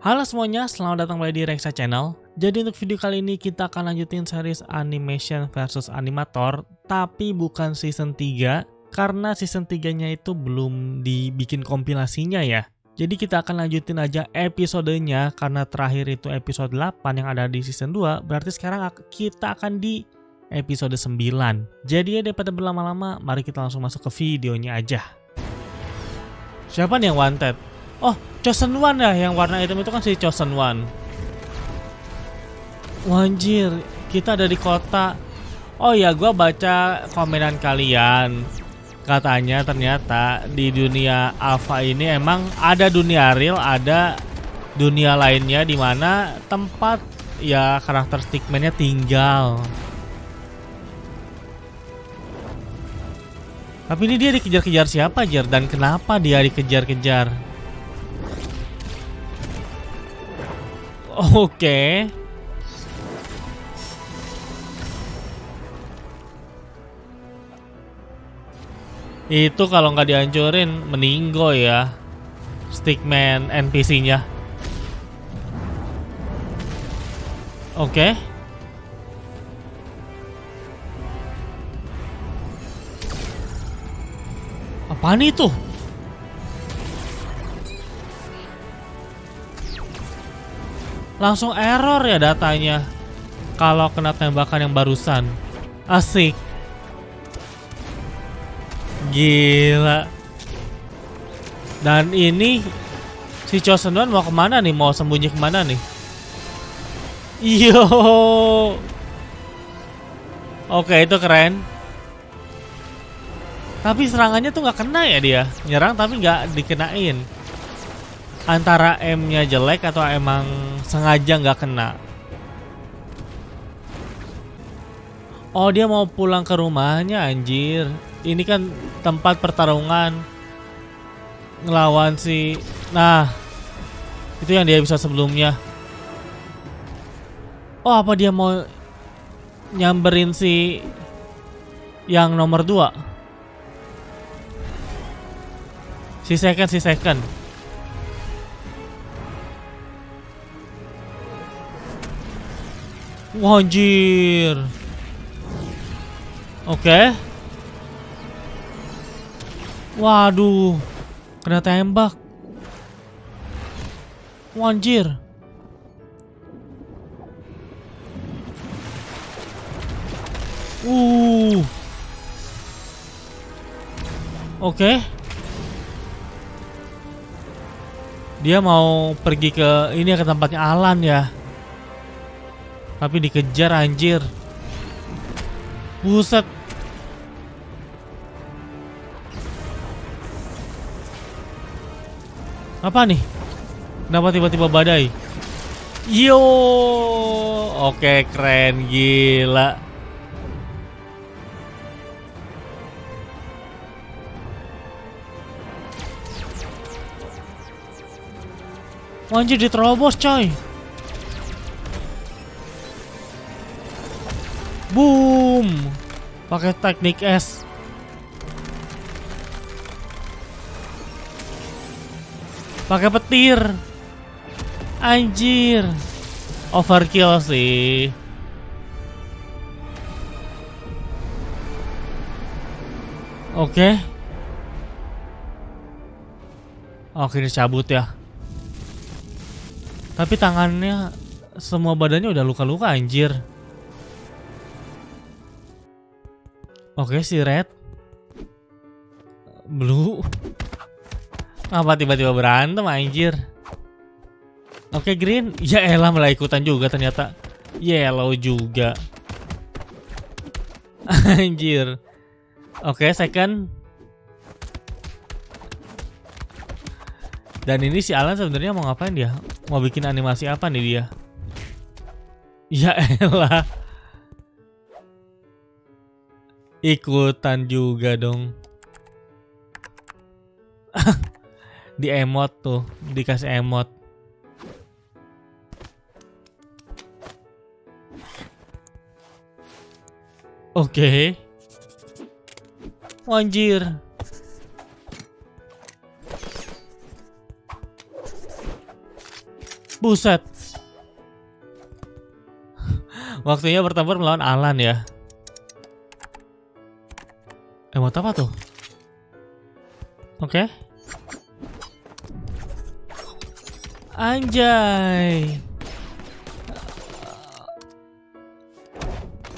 Halo semuanya, selamat datang kembali di Rexa Channel. Jadi untuk video kali ini kita akan lanjutin series Animation versus Animator, tapi bukan season 3 karena season 3-nya itu belum dibikin kompilasinya ya. Jadi kita akan lanjutin aja episodenya karena terakhir itu episode 8 yang ada di season 2, berarti sekarang kita akan di episode 9. Jadi ya daripada berlama-lama, mari kita langsung masuk ke videonya aja. Siapa nih yang wanted? Oh, Chosen One ya, yang warna hitam itu kan si Chosen One. Wanjir, kita ada di kota. Oh ya, gua baca komenan kalian. Katanya ternyata di dunia alpha ini emang ada dunia real, ada dunia lainnya di mana tempat ya karakter stickman-nya tinggal. Tapi ini dia dikejar-kejar siapa, Jer? Dan kenapa dia dikejar-kejar? Oke. Itu kalau nggak dihancurin meninggo ya stickman NPC-nya. Oke. Apaan itu? Langsung error ya datanya kalau kena tembakan yang barusan. Asik. Gila. Dan ini si Chosen One mau kemana nih? Mau sembunyi kemana nih? Yo. Oke, itu keren. Tapi serangannya tuh nggak kena ya dia. Nyerang tapi nggak dikenain. Antara M-nya jelek atau emang sengaja nggak kena. Oh, dia mau pulang ke rumahnya, anjir. Ini kan tempat pertarungan ngelawan si... Nah, itu yang dia bisa sebelumnya. Oh, apa dia mau nyamberin si yang nomor 2? Si second. Wanjir. Oke. Waduh. Kena tembak. Wanjir. Oke. Dia mau pergi ke ini, ke tempatnya Alan ya. Tapi dikejar, anjir. Buset. Apa nih? Kenapa tiba-tiba badai? Yo. Oke, keren, gila. Anjir, diterobos, coy. Boom. Pakai teknik es. Pakai petir. Anjir. Overkill sih. Oke. Oke, dicabut ya. Tapi tangannya, semua badannya udah luka-luka, anjir. Oke, si Red. Blue. Apa tiba-tiba berantem, anjir. Oke, Green. Ya elah, malah ikutan juga ternyata. Yellow juga. Anjir. Oke, second. Dan ini si Alan sebenarnya mau ngapain dia? Mau bikin animasi apa nih dia? Ya elah. Ikutan juga dong. Di emot tuh, dikasih emot. Oke. Anjir. Buset. Waktunya bertempur melawan Alan ya. Emot apa tuh? Oke. Anjay.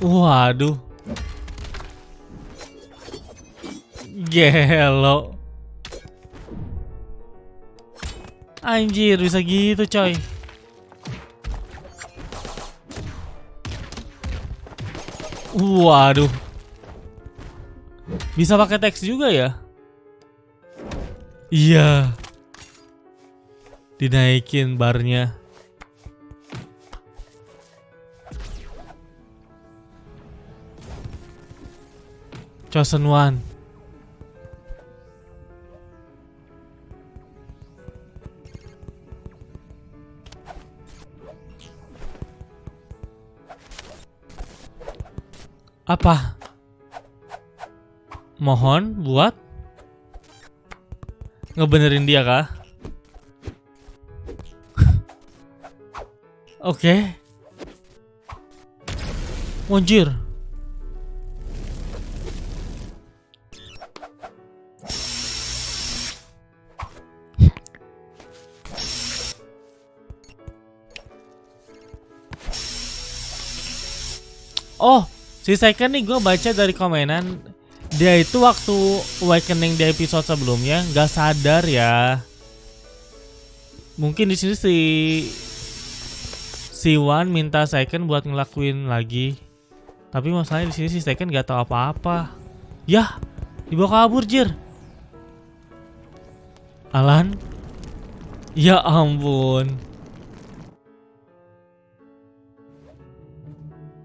Waduh. Gelo. Anjir, bisa gitu coy. Waduh. Bisa pakai teks juga ya? Iya. Dinaikin barnya. Chosen One. Apa? Mohon buat ngebenerin dia kah? Oke. Anjir. Oh, si Second nih gue baca dari komenan, dia itu waktu awakening di episode sebelumnya nggak sadar ya. Mungkin di sini si One minta Second buat ngelakuin lagi. Tapi masalahnya di sini si Second nggak tahu apa-apa. Yah, dibawa kabur jir. Alan? Ya ampun.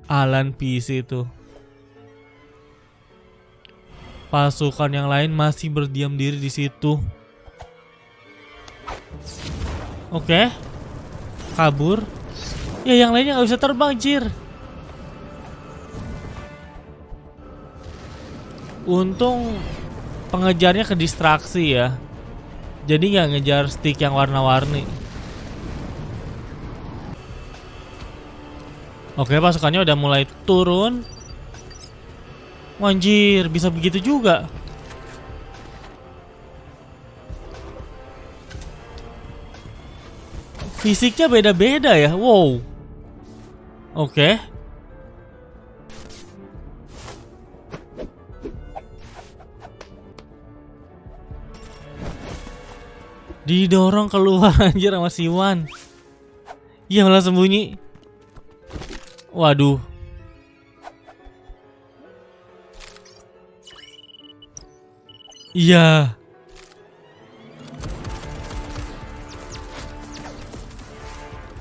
Alan PC itu. Pasukan yang lain masih berdiam diri di situ. Oke. Kabur. Ya yang lainnya nggak bisa terbang, jir. Untung pengejarnya ke distraksi ya. Jadi nggak ngejar stick yang warna-warni. Oke, pasukannya udah mulai turun. Anjir, bisa begitu juga. Fisiknya beda-beda ya. Wow. Oke. Didorong keluar anjir sama si Wan. Iya, malah sembunyi. Waduh. Iya.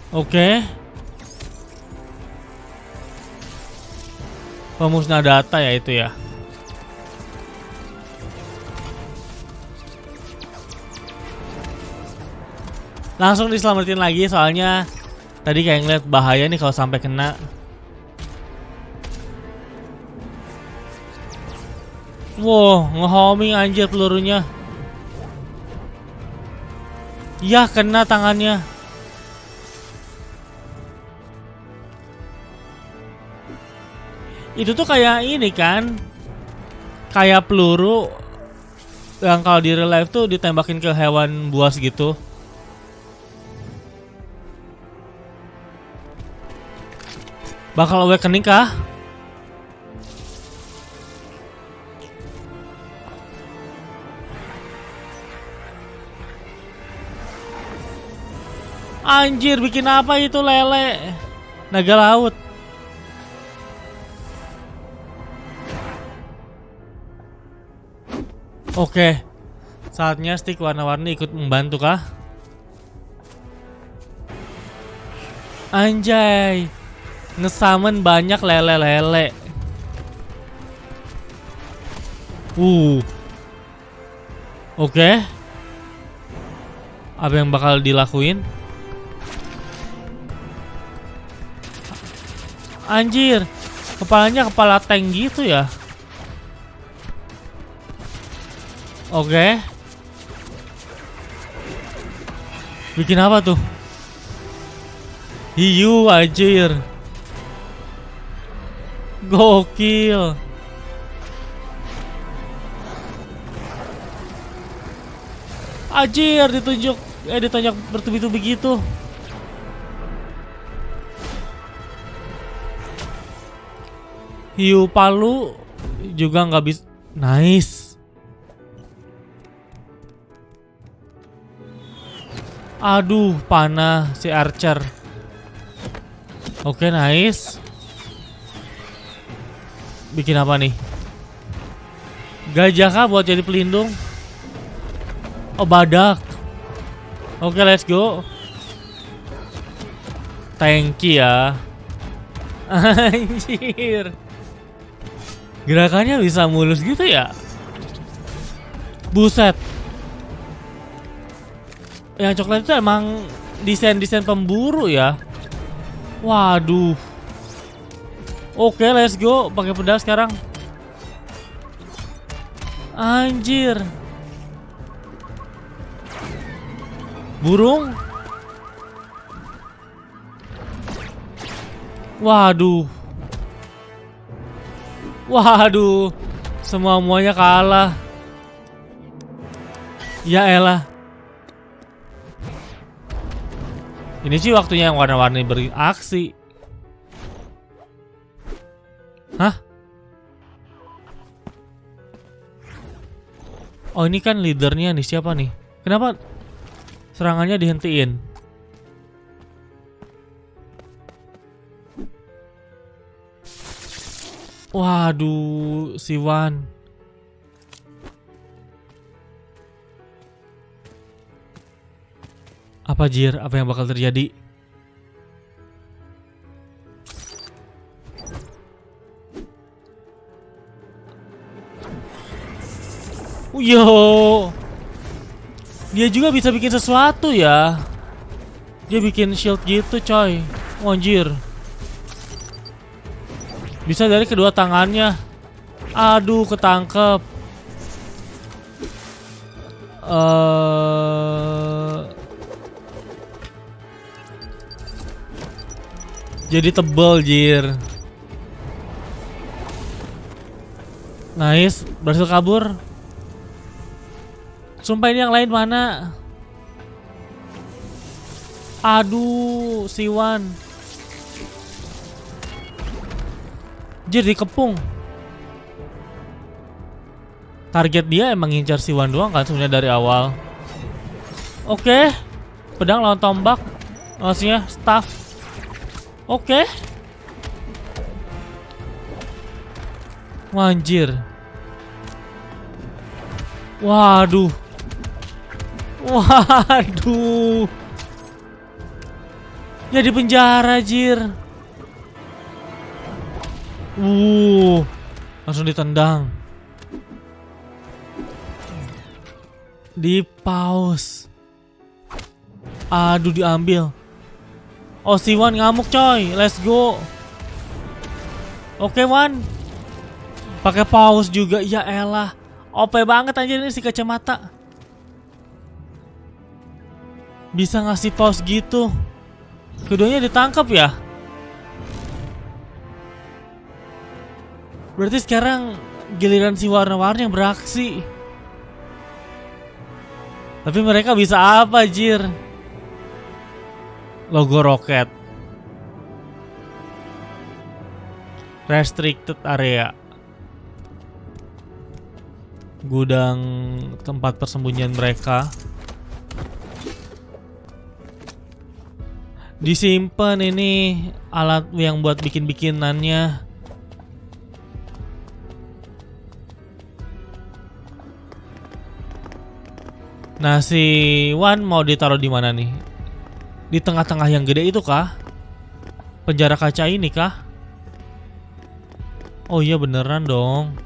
Oke. Pemusnah data ya itu ya. Langsung diselamatin lagi soalnya tadi kayak ngeliat bahaya nih kalau sampai kena. Wow, nge-homing anjir pelurunya. Ya, kena tangannya. Itu tuh kayak ini kan. Kayak peluru yang kalau di real life tuh ditembakin ke hewan buas gitu. Bakal awakening kah? Anjir, bikin apa itu lele? Naga laut. Oke. Saatnya stick warna-warni ikut membantu kah? Anjay. Ngesamen banyak lele-lele. Oke. Apa yang bakal dilakuin? Anjir, kepalanya kepala tank gitu ya. Oke. Bikin apa tuh? Hiu anjir. Gokil. Anjir ditonjok bertubi-tubi gitu. Hiu palu juga nggak bisa. Nice. Aduh, panah si Archer. Oke, nice. Bikin apa nih? Gajah kah buat jadi pelindung? Oh, badak. Oke, let's go. Tanky ya. Anjir. Gerakannya bisa mulus gitu ya? Buset. Yang coklat itu emang desain pemburu ya? Waduh. Oke, let's go. Pakai pedang sekarang. Anjir. Burung. Waduh. Waduh. Semuanya kalah. Ya elah. Ini sih waktunya yang warna-warni beraksi. Hah? Oh, ini kan leadernya nih, siapa nih? Kenapa serangannya dihentiin? Waduh, si Wan. Apa Jir? Apa yang bakal terjadi? Yo, dia juga bisa bikin sesuatu ya. Dia bikin shield gitu coy. Anjir. Bisa dari kedua tangannya. Aduh, ketangkep. Jadi tebel Jir. Nice, berhasil kabur. Sumpah ini yang lain mana? Aduh, si Wan. Jir dikepung. Target dia emang ngincar si Wan doang kan sebenarnya dari awal. Oke. Pedang lawan tombak. Maksudnya staff. Oke. Wanjir. Waduh. Waduh. Ya di penjara Jir. Langsung ditendang. Di pause. Aduh, diambil. Oh, si Wan ngamuk coy. Let's go. Oke, Wan. Pakai pause juga. Ya elah. OP banget anjir ini si kacamata. Bisa ngasih pause gitu. Keduanya ditangkap ya. Berarti sekarang giliran si warna-warni yang beraksi. Tapi mereka bisa apa Jir? Logo roket. Restricted area. Gudang tempat persembunyian mereka. Disimpan ini alat yang buat bikin-bikinannya. Nah, si Wan mau ditaruh di mana nih? Di tengah-tengah yang gede itu kah? Penjara kaca ini kah? Oh iya beneran dong.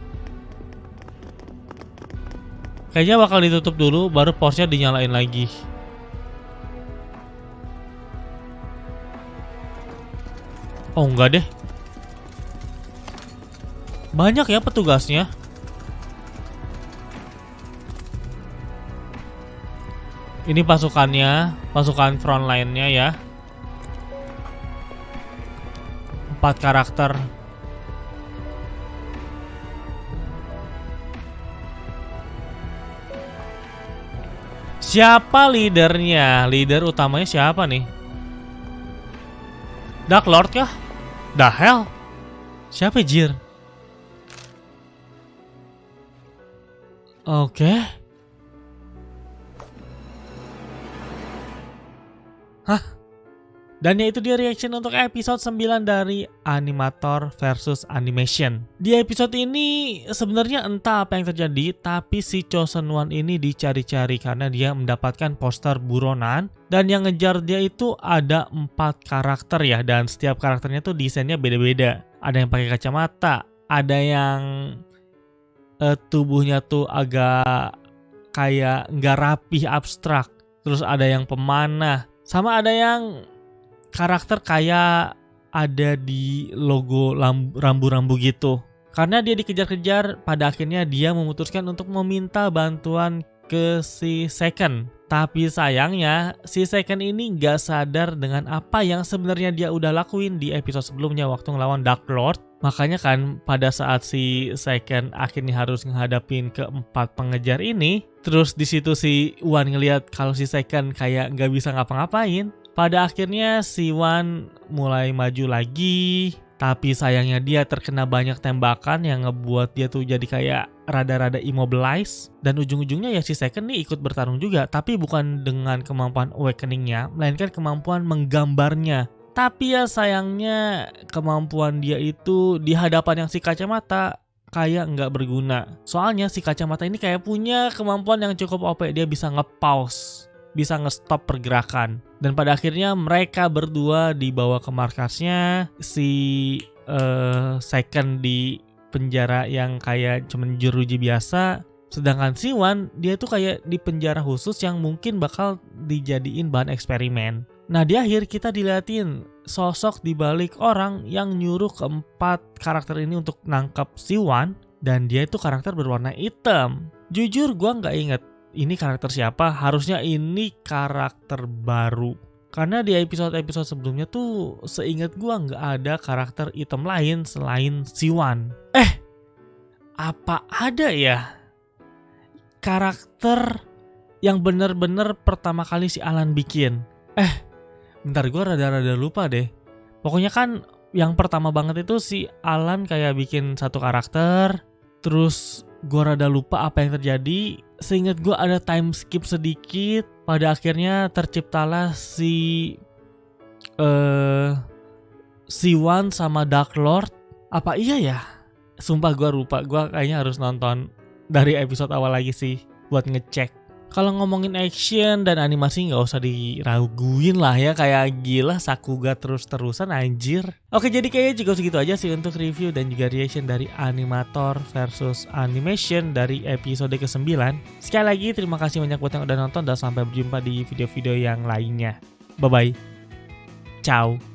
Kayaknya bakal ditutup dulu baru pause-nya dinyalain lagi. Oh enggak deh. Banyak ya petugasnya. Ini pasukannya, pasukan frontline-nya ya. 4 karakter. Siapa leadernya? Leader utamanya siapa nih? Dark Lord kah? The hell? Siapa Jir? Oke. Hah? Dan ya itu dia reaction untuk episode 9 dari Animator versus Animation. Di episode ini sebenarnya entah apa yang terjadi, tapi si Chosen One ini dicari-cari karena dia mendapatkan poster buronan. Dan yang ngejar dia itu ada 4 karakter ya, dan setiap karakternya tuh desainnya beda-beda. Ada yang pakai kacamata, ada yang tubuhnya tuh agak kayak nggak rapih, abstrak. Terus ada yang pemanah, sama ada yang karakter kayak ada di logo rambu-rambu gitu. Karena dia dikejar-kejar, pada akhirnya dia memutuskan untuk meminta bantuan ke si Second. Tapi sayangnya si Second ini gak sadar dengan apa yang sebenarnya dia udah lakuin di episode sebelumnya waktu ngelawan Dark Lord. Makanya kan pada saat si Second akhirnya harus menghadapin keempat pengejar ini, terus di situ si Wan ngelihat kalau si Second kayak gak bisa ngapa-ngapain. Pada akhirnya si Wan mulai maju lagi, tapi sayangnya dia terkena banyak tembakan yang ngebuat dia tuh jadi kayak rada-rada immobilize. Dan ujung-ujungnya ya si Second nih ikut bertarung juga, tapi bukan dengan kemampuan awakening-nya, melainkan kemampuan menggambarnya. Tapi ya sayangnya kemampuan dia itu di hadapan yang si kacamata kayak nggak berguna. Soalnya si kacamata ini kayak punya kemampuan yang cukup OP, dia bisa nge-pause, bisa nge-stop pergerakan. Dan pada akhirnya mereka berdua dibawa ke markasnya. Si Second di penjara yang kayak cuman jeruji biasa. Sedangkan si Wan dia tuh kayak di penjara khusus yang mungkin bakal dijadiin bahan eksperimen. Nah di akhir kita diliatin sosok di balik orang yang nyuruh keempat karakter ini untuk nangkap si Wan. Dan dia itu karakter berwarna hitam. Jujur gua nggak inget ini karakter siapa, harusnya ini karakter baru. Karena di episode-episode sebelumnya tuh seingat gua nggak ada karakter item lain selain si Wan. Apa ada ya karakter yang bener-bener pertama kali si Alan bikin? Bentar, gua rada-rada lupa deh. Pokoknya kan yang pertama banget itu si Alan kayak bikin satu karakter, terus gua rada lupa apa yang terjadi. Seingat gue ada time skip sedikit. Pada akhirnya terciptalah si Wan sama Dark Lord. Apa iya ya? Sumpah gue lupa. Gue kayaknya harus nonton dari episode awal lagi sih buat ngecek. Kalau ngomongin action dan animasi gak usah diraguin lah ya. Kayak gila Sakuga terus-terusan anjir. Oke, jadi kayaknya juga segitu aja sih untuk review dan juga reaction dari Animator versus Animation dari episode ke-9. Sekali lagi terima kasih banyak buat yang udah nonton dan sampai berjumpa di video-video yang lainnya. Bye-bye. Ciao.